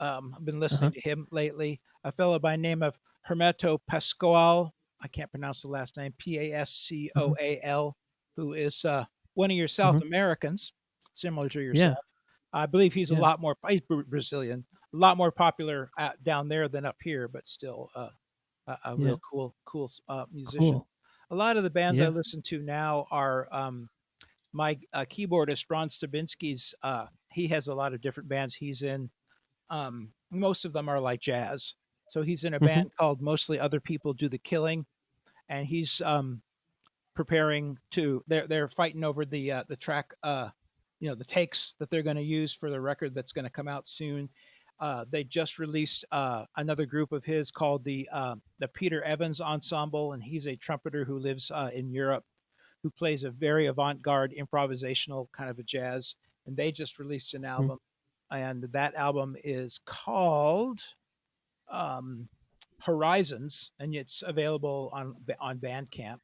I've been listening Uh-huh. to him lately. A fellow by name of Hermeto Pascoal. I can't pronounce the last name. Mhm. Pascoal, who is one of your South Mhm. Americans, similar to Yeah. yourself. I believe he's a Yeah. lot more. He's Brazilian, a lot more popular down there than up here, but still a Yeah. real cool musician. Cool. A lot of the bands I Yeah. listen to now are my keyboardist Ron Stabinsky's. He has a lot of different bands he's in. Most of them are like jazz. So he's in a Mhm. band called Mostly Other People Do the Killing, and he's preparing to. They're fighting over the track, the takes that they're going to use for the record that's going to come out soon. They just released another group of his called the Peter Evans Ensemble, and he's a trumpeter who lives in Europe, who plays a very avant-garde improvisational kind of a jazz. And they just released an Mhm. album, and that album is called um, Horizons, and it's available on Bandcamp.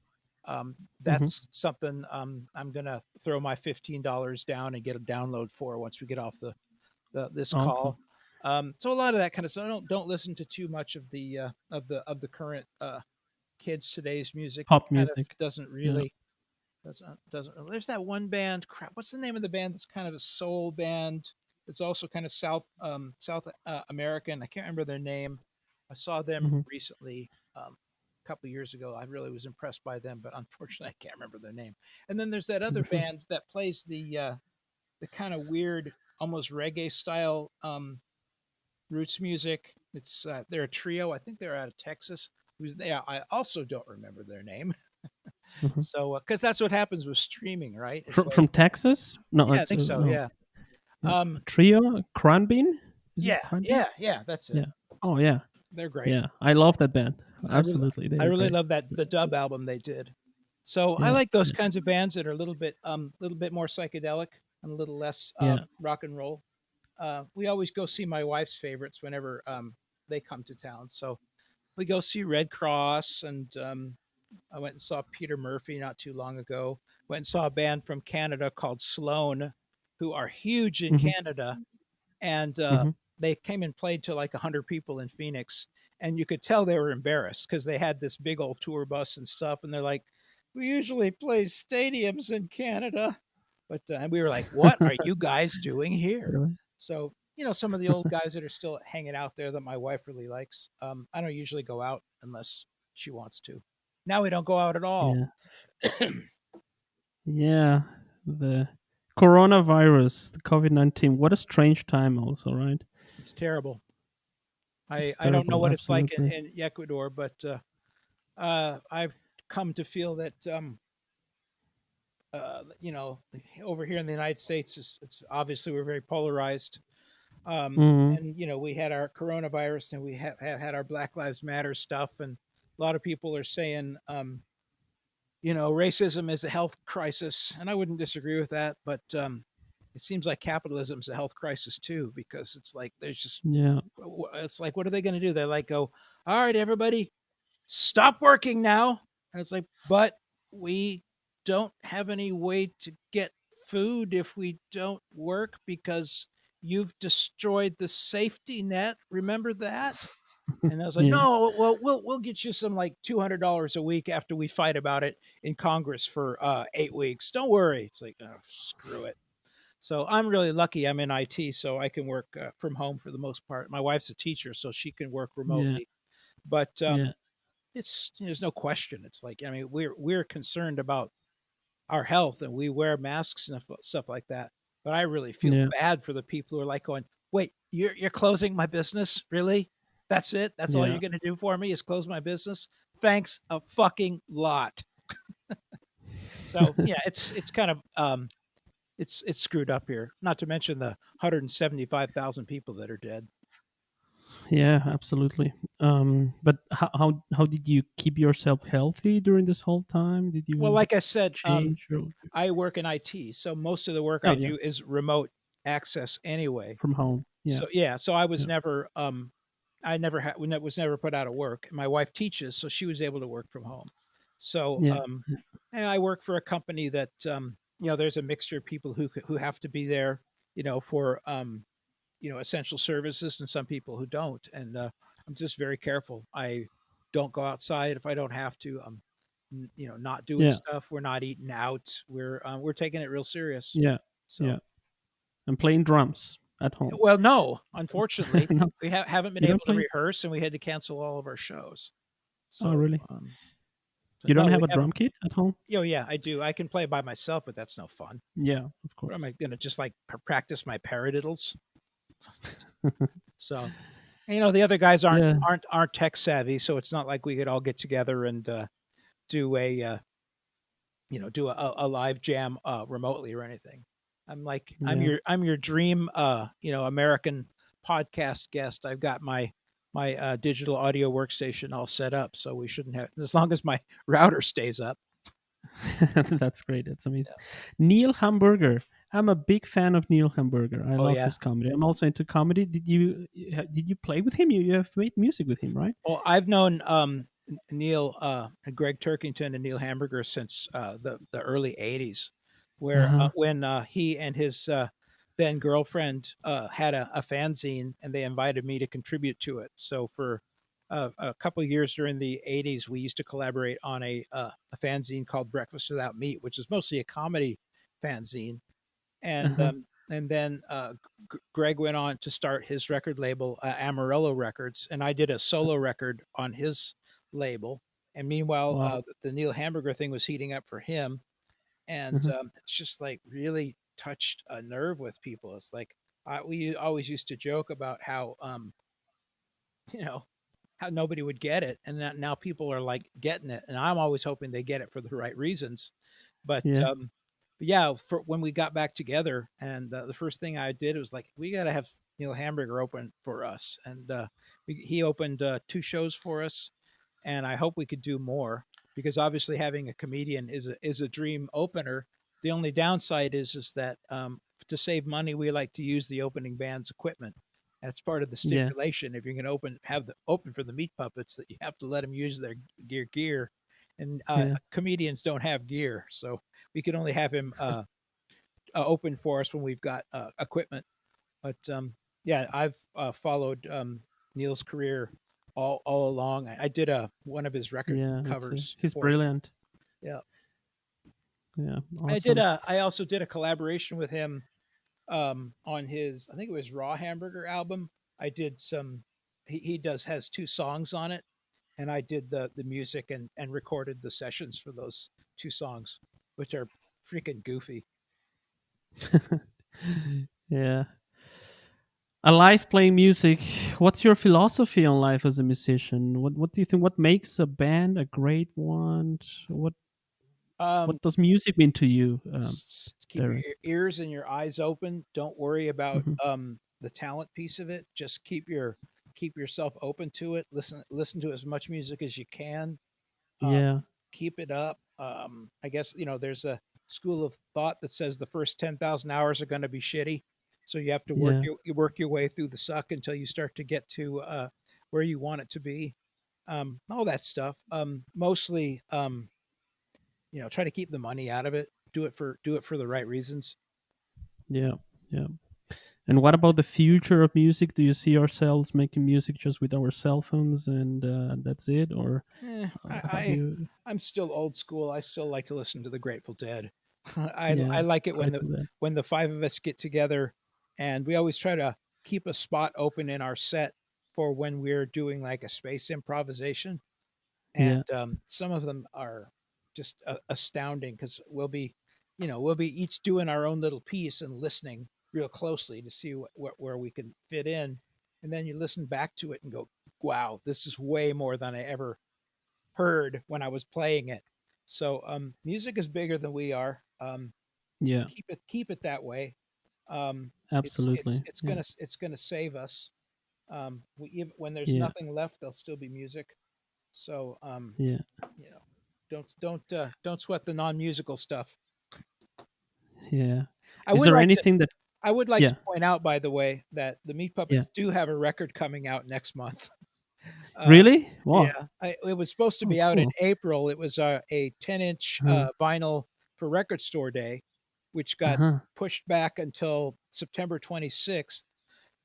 Mhm. That's something I'm gonna throw my $15 down and get a download for once we get off this Awesome. call. So a lot of that kind of stuff. I don't listen to too much of the current kids today's music. It Pop kind of music. doesn't Yeah. really doesn't. There's that one band. Crap, what's the name of the band? That's kind of a soul band. It's also kind of South American. I can't remember their name. I saw them Hmm. recently. A couple of years ago. I really was impressed by them, but unfortunately, I can't remember their name. And then there's that other band that plays the kind of weird, almost reggae style roots music. They're a trio. I think they're out of Texas. Who's they? I also don't remember their name. Hmm. So because that's what happens with streaming, right? It's From like, from Texas? No, yeah, I it's think so. no. Yeah. Yeah. Um. Trio, Cranbean? Is it Yeah. Cranbean? Yeah. That's it. Yeah. Oh yeah. They're great. Yeah. I love that band. I really, Absolutely, they I are really great. love that the dub album they did. So I Yeah. like those Yeah. kinds of bands that are little bit more psychedelic and a little less Yeah. rock and roll. We always go see my wife's favorites whenever they come to town. So we go see Red Cross, and I went and saw Peter Murphy not too long ago. Went and saw a band from Canada called Sloan, who are huge in Hmm. Canada, and Hmm. they came and played to like 100 people in Phoenix, and you could tell they were embarrassed because they had this big old tour bus and stuff, and they're like, "We usually play stadiums in Canada," but and we were like, "What are you guys doing here?" Really? So some of the old guys that are still hanging out there that my wife really likes. I don't usually go out unless she wants to. Now we don't go out at all. Yeah. Yeah. The coronavirus, the COVID-19. What a strange time, also, right? It's terrible. It's I don't know terrible. what it's like Absolutely. in Ecuador, but I've come to feel that over here in the United States, it's obviously we're very polarized. Hmm. And we had our coronavirus, and we have had our Black Lives Matter stuff, and a lot of people are saying, racism is a health crisis, and I wouldn't disagree with that, but it seems like capitalism is a health crisis too, because it's like there's just Yeah. it's like, what are they going to do? They like go, all right, everybody, stop working now. And it's like, but we don't have any way to get food if we don't work because you've destroyed the safety net. Remember that? And I was like, Yeah. no, well, we'll get you some like $200 a week after we fight about it in Congress for 8 weeks. Don't worry. It's like, oh, screw it. So I'm really lucky. I'm in IT, so I can work from home for the most part. My wife's a teacher, so she can work Yeah. remotely. But Yeah. there's no question. It's like, I mean, we're concerned about our health, and we wear masks and stuff like that. But I really feel Yeah. bad for the people who are like going, "Wait, you're closing my business? Really? That's it? That's all Yeah. you're going to do for me is close my business? Thanks a fucking lot." So yeah, it's kind of it's screwed up here. Not to mention the 175,000 people that are dead. Yeah, absolutely. But how did you keep yourself healthy during this whole time? Did Well, you like I said, change your I work in IT, so most of the work I Oh yeah, do is remote access anyway. from home. Yeah. So yeah, so I was Yeah. never I never had was never put out of work. My wife teaches, so she was able to work from home. So Yeah. and I work for a company that there's a mixture of people who have to be there, for essential services, and some people who don't. And I'm just very careful. I don't go outside if I don't have to. I'm not doing Yeah. stuff. We're not eating out. We're taking it real serious. Yeah. So Yeah. I'm playing drums at home. well, no, unfortunately, No, we haven't been you don't able to play? rehearse, and we had to cancel all of our shows. Oh, So, really? so You don't no, have we a haven't. drum kit at home? Yeah, I do. I can play by myself, but that's no fun. Yeah, of What am course. I going to just like practice my paradiddles? So, the other guys aren't Yeah. aren't aren't tech savvy, so it's not like we could all get together and do a live jam remotely or anything. I'm like Yeah. I'm your dream American podcast guest. I've got my digital audio workstation all set up, so we shouldn't have, as long as my router stays up. That's great. That's amazing. Neil Hamburger. I'm a big fan of Neil Hamburger. I Oh love yeah. his comedy. I'm also into comedy. Did you play with him? You have made music with him, right? Well, I've known Neil, Greg Turkington, and Neil Hamburger since the early '80s, where Uh-huh. when he and his then girlfriend had a fanzine, and they invited me to contribute to it. So for a couple of years during the '80s, we used to collaborate on a fanzine called Breakfast Without Meat, which is mostly a comedy fanzine. Uh-huh. And then Greg went on to start his record label, Amarillo Records, and I did a solo record on his label. And meanwhile, Wow. the Neil Hamburger thing was heating up for him, and Uh-huh. it's just like really touched a nerve with people. It's like we always used to joke about how you know how nobody would get it, and that now people are like getting it, and I'm always hoping they get it for the right reasons. But Yeah. yeah, for when we got back together, and the first thing I did was like, we got to have Neil Hamburger open for us, and he opened two shows for us, and I hope we could do more because obviously having a comedian is a dream opener. The only downside is that to save money, we like to use the opening band's equipment. That's part of the Yeah. stipulation. If you're going to have the open for the Meat Puppets, that you have to let them use their gear, and Yeah. comedians don't have gear, so we could only have him open for us when we've got equipment. But yeah, I've followed Neil's career all along. I did one of his record Yeah. Me too. covers He's for him. brilliant. Yeah, Yeah. I did Awesome. a. I also did a collaboration with him on his. I think it was Raw Hamburger album. I did some. He does has two songs on it, and I did the music and recorded the sessions for those two songs, which are freaking goofy. Yeah. Alive playing music. What's your philosophy on life as a musician? What do you think? What makes a band a great one? What Um, what does music mean to you, keep your Derek? ears and your eyes open. Don't worry about Hmm. the talent piece of it. Just keep yourself open to it. Listen to as much music as you can. Yeah. Keep it up. I guess there's a school of thought that says the first 10,000 hours are going to be shitty, so you have to Yeah. you work your way through the suck until you start to get to where you want it to be. All that stuff. Mostly, try to keep the money out of it. Do it for the right reasons. Yeah. Yeah. And what about the future of music? Do you see ourselves making music just with our cell phones and that's it, or Eh, how do I you? I'm still old school. I still like to listen to the Grateful Dead. Yeah. I like it I do that. when the five of us get together, and we always try to keep a spot open in our set for when we're doing like a space improvisation. And Yeah. some of them are just astounding because we'll be each doing our own little piece and listening real closely to see where we can fit in, and then you listen back to it and go, wow, this is way more than I ever heard when I was playing it. So music is bigger than we are. Yeah. Keep it that way. Absolutely. Yeah. It's gonna save us. Even when there's Yeah. nothing left, there'll still be music. So Yeah. you know, don't sweat the non musical stuff. Yeah. I Is would there like to anything that? I would like to Yeah. point out, by the way, that the Meat Yeah. Puppets do have a record coming out next month. Uh, Really? Wow. Yeah, it was supposed to Oh, be out in cool. April. It was a 10-inch Uh-huh. vinyl for Record Store Day, which got Uh-huh. pushed back until September 26th.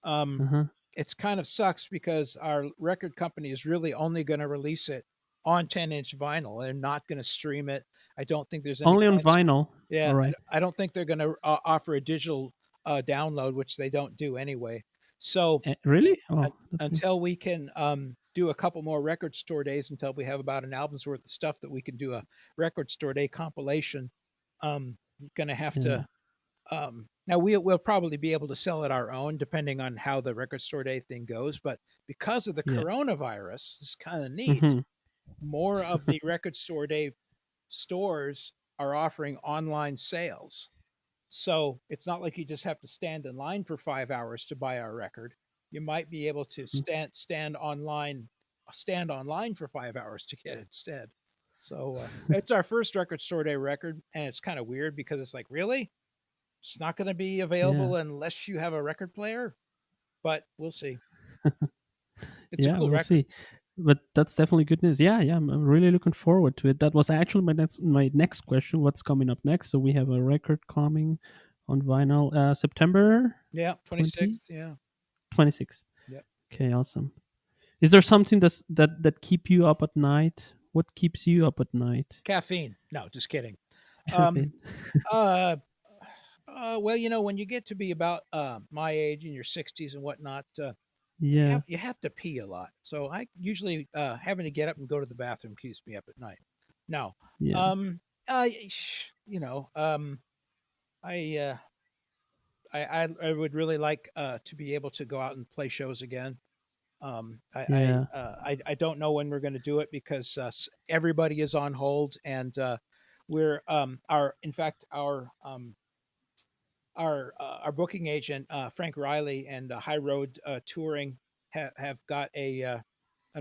Um, Uh-huh. it's kind of sucks because our record company is really only going to release it on 10-inch vinyl. They're not going to stream it. I don't think there's any Only on plans. vinyl. All Yeah, right. I don't think they're going to offer a digital download, which they don't do anyway. So Really? Oh, that's me. until we can do a couple more record store days, until we have about an album's worth of stuff that we can do a record store day compilation, going to have Yeah. to. Now we'll probably be able to sell it our own, depending on how the record store day thing goes. But because of the Yeah. coronavirus, it's kind of neat. Hmm. More of the record store day stores are offering online sales. So it's not like you just have to stand in line for 5 hours to buy our record. You might be able to stand online for 5 hours to get it instead. So it's our first record store day record, and it's kind of weird because it's like, really, it's not going to be Yeah. available unless you have a record player. But we'll see. It's a Yeah. cool We'll record. see. But that's definitely good news. Yeah. Yeah. I'm really looking forward to it. That was actually my next question. What's coming up next? So we have a record coming. on vinyl. September Yeah, 20, 26th. Yeah. 26th. Yep. Okay, awesome. Is there something that keep you up at night? What keeps you up at night? Caffeine. No, just kidding. Um, Caffeine. uh, well, when you get to be about my age in your 60s and whatnot, Yeah, you have to pee a lot. So I usually having to get up and go to the bathroom keeps me up at night. Now, yeah, um, you know, I, uh, I would really like to be able to go out and play shows again. yeah. I don't know when we're going to do it because everybody is on hold, and we're our in fact our booking agent Frank Riley and High Road Touring have got an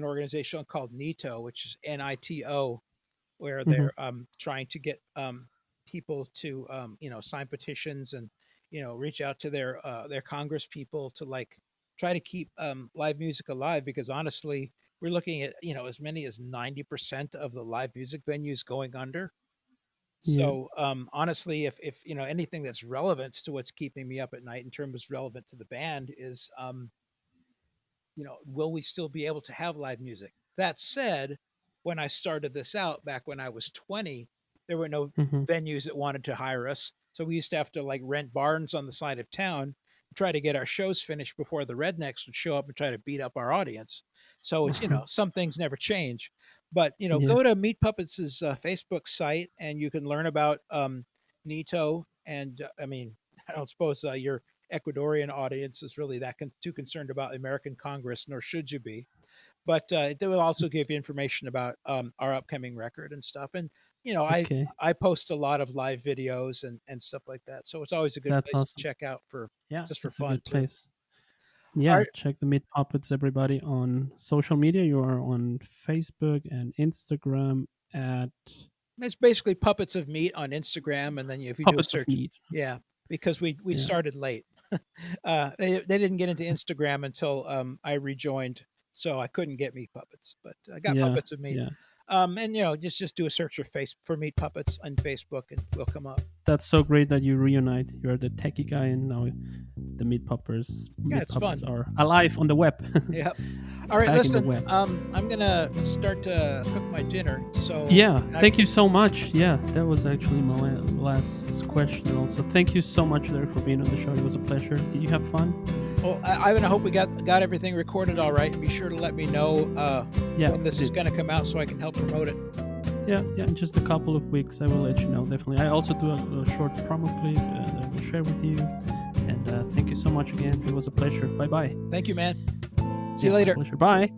organization called NITO, which is NITO, where Hmm. they're trying to get people to sign petitions and reach out to their Congress people to like try to keep live music alive, because honestly we're looking at as many as 90% of the live music venues going under. Yeah. So honestly, if anything that's relevant to what's keeping me up at night in terms of relevant to the band is will we still be able to have live music? That said, when I started this out back when I was 20, there were no Hmm. venues that wanted to hire us. So we used to have to like rent barns on the side of town, try to get our shows finished before the rednecks would show up and try to beat up our audience. So it's, some things never change. But, Yeah. go to Meat Puppets' Facebook site and you can learn about NITO. And I mean, I don't suppose your Ecuadorian audience is really that too concerned about the American Congress, nor should you be. But they will also give you information about our upcoming record and stuff. And Okay, I post a lot of live videos and stuff like that. So it's always a good that's place to awesome. check out for Yeah, just for it's a fun good too. place. All Yeah, right, check the Meat Puppets, everybody, on social media. You are on Facebook and Instagram at it's basically Puppets of Meat on Instagram, and then if you do a Puppets of search, Meat. yeah, because we Yeah. started late. They didn't get into Instagram until I rejoined, so I couldn't get Meat Puppets, but I got Yeah. Puppets of Meat. Yeah. And just do a search for Meat Puppets on Facebook, and we'll come up. That's so great that you reunite. You're the techie guy, and now the Yeah, Meat it's Puppets fun. are alive on the web, Yeah. All right, back in the listen. web. I'm gonna start to cook my dinner. So Yeah, thank you so much. Yeah, that was actually my last question. Also, thank you so much, Derek, for being on the show. It was a pleasure. Did you have fun? well, Ivan, I hope we got everything recorded all right. And be sure to let me know Yeah, when this I is did. going to come out so I can help promote it. Yeah, yeah. In just a couple of weeks, I will let you know. Definitely. I also do a short promo clip that I will share with you. And thank you so much again. It was a pleasure. Bye bye. Thank you, man. See Yeah, you my later. pleasure. Bye.